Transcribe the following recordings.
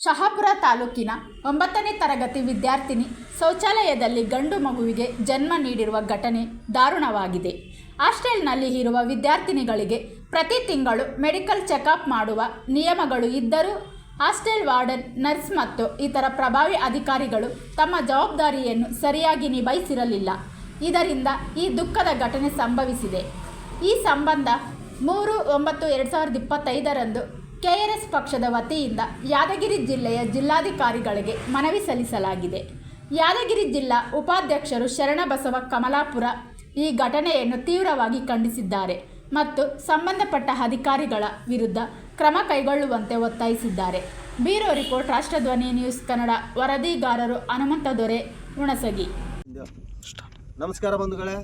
ಶಹಾಪುರ ತಾಲೂಕಿನ 9ನೇ ತರಗತಿ ವಿದ್ಯಾರ್ಥಿನಿ ಶೌಚಾಲಯದಲ್ಲಿ ಗಂಡು ಮಗುವಿಗೆ ಜನ್ಮ ನೀಡಿರುವ ಘಟನೆ ದಾರುಣವಾಗಿದೆ. ಹಾಸ್ಟೆಲ್ನಲ್ಲಿ ಇರುವ ವಿದ್ಯಾರ್ಥಿನಿಗಳಿಗೆ ಪ್ರತಿ ತಿಂಗಳು ಮೆಡಿಕಲ್ ಚೆಕಪ್ ಮಾಡುವ ನಿಯಮಗಳು ಇದ್ದರೂ ಹಾಸ್ಟೆಲ್ ವಾರ್ಡನ್, ನರ್ಸ್ ಮತ್ತು ಇತರ ಪ್ರಭಾವಿ ಅಧಿಕಾರಿಗಳು ತಮ್ಮ ಜವಾಬ್ದಾರಿಯನ್ನು ಸರಿಯಾಗಿ ನಿಭಾಯಿಸಿರಲಿಲ್ಲ. ಇದರಿಂದ ಈ ದುಃಖದ ಘಟನೆ ಸಂಭವಿಸಿದೆ. ಈ ಸಂಬಂಧ 3/9/2025ರಂದು KRS ಪಕ್ಷದ ವತಿಯಿಂದ ಯಾದಗಿರಿ ಜಿಲ್ಲೆಯ ಜಿಲ್ಲಾಧಿಕಾರಿಗಳಿಗೆ ಮನವಿ ಸಲ್ಲಿಸಲಾಗಿದೆ. ಯಾದಗಿರಿ ಜಿಲ್ಲಾ ಉಪಾಧ್ಯಕ್ಷರು ಶರಣಬಸವ ಕಮಲಾಪುರ ಈ ಘಟನೆಯನ್ನು ತೀವ್ರವಾಗಿ ಖಂಡಿಸಿದ್ದಾರೆ ಮತ್ತು ಸಂಬಂಧಪಟ್ಟ ಅಧಿಕಾರಿಗಳ ವಿರುದ್ಧ ಕ್ರಮ ಕೈಗೊಳ್ಳುವಂತೆ ಒತ್ತಾಯಿಸಿದ್ದಾರೆ. Bureau report, ರಾಷ್ಟ್ರಧ್ವನಿ news Kannada. ವರದಿಗಾರರು Hanumantha ದೊರೆ, ಹುಣಸಗಿ. ನಮಸ್ಕಾರ ಬಂಧುಗಳೇ,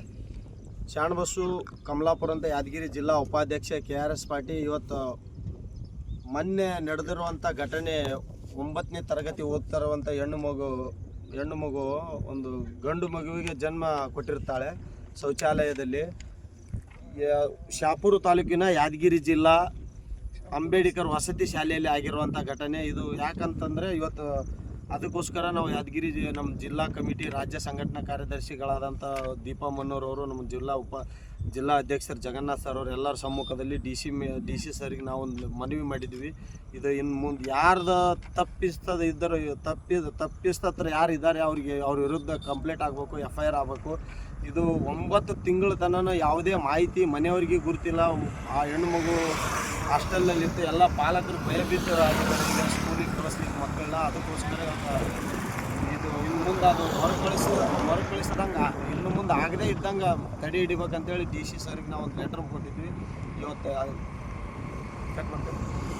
ಶರಣಬಸು ಕಮಲಾಪುರ ಅಂತ ಯಾದಗಿರಿ ಜಿಲ್ಲಾ ಉಪಾಧ್ಯಕ್ಷ KRS ಪಾರ್ಟಿ. ಇವತ್ತು ಮೊನ್ನೆ ನಡೆದಿರುವಂಥ ಘಟನೆ, 9ನೇ ತರಗತಿ ಓದ್ತಿರುವಂಥ ಹೆಣ್ಣು ಮಗು ಒಂದು ಗಂಡು ಮಗುವಿಗೆ ಜನ್ಮ ಕೊಟ್ಟಿರ್ತಾಳೆ ಶೌಚಾಲಯದಲ್ಲಿ. ಶಹಾಪುರ ತಾಲೂಕಿನ ಯಾದಗಿರಿ ಜಿಲ್ಲಾ ಅಂಬೇಡ್ಕರ್ ವಸತಿ ಶಾಲೆಯಲ್ಲಿ ಆಗಿರುವಂಥ ಘಟನೆ ಇದು. ಯಾಕಂತಂದರೆ ಇವತ್ತು ಅದಕ್ಕೋಸ್ಕರ ನಾವು ಯಾದಗಿರಿ ನಮ್ಮ ಜಿಲ್ಲಾ ಕಮಿಟಿ ರಾಜ್ಯ ಸಂಘಟನಾ ಕಾರ್ಯದರ್ಶಿಗಳಾದಂಥ ದೀಪಾ ಮನ್ನೂರವರು, ನಮ್ಮ ಜಿಲ್ಲಾ ಅಧ್ಯಕ್ಷರು ಜಗನ್ನಾಥ್ ಸರ್ ಅವರು ಎಲ್ಲರ ಸಮ್ಮುಖದಲ್ಲಿ ಡಿ ಸಿ ಸರ್ಗೆ ನಾವು ಒಂದು ಮನವಿ ಮಾಡಿದ್ವಿ. ಇದು ಇನ್ನು ಮುಂದೆ ಯಾರ್ದು ತಪ್ಪಿಸ್ತತ್ರ ಯಾರು ಇದ್ದಾರೆ ಅವ್ರ ವಿರುದ್ಧ ಕಂಪ್ಲೇಂಟ್ ಆಗಬೇಕು, FIR ಆಗಬೇಕು. ಇದು 9 ತಿಂಗಳ ತನಕ ಯಾವುದೇ ಮಾಹಿತಿ ಮನೆಯವರಿಗೆ ಗುರುತಿಲ್ಲ. ಆ ಹೆಣ್ಣು ಮಗು ಹಾಸ್ಟೆಲ್ನಲ್ಲಿತ್ತು. ಎಲ್ಲ ಪಾಲಕರು ಭಯಭೀತ ಸ್ಕೂಲಿಗೆ ಕಳಿಸ್ಲಿಕ್ಕೆ ಮಕ್ಕಳೆಲ್ಲ. ಅದಕ್ಕೋಸ್ಕರ ಇದು ಇನ್ನು ಮುಂದೆ ಅದು ಮರುಕಳಿಸಿದಂಗೆ ಇನ್ನು ಮುಂದೆ ಆಗದೇ ಇದ್ದಂಗೆ ತಡೆ ಹಿಡಿಬೇಕಂತೇಳಿ DC ಸರ್ಗೆ ನಾವು ಒಂದು ಲೆಟರ್ ಕೊಟ್ಟಿದ್ವಿ. ಇವತ್ತು ಕಟ್ ಮಾಡ್ತೇವೆ.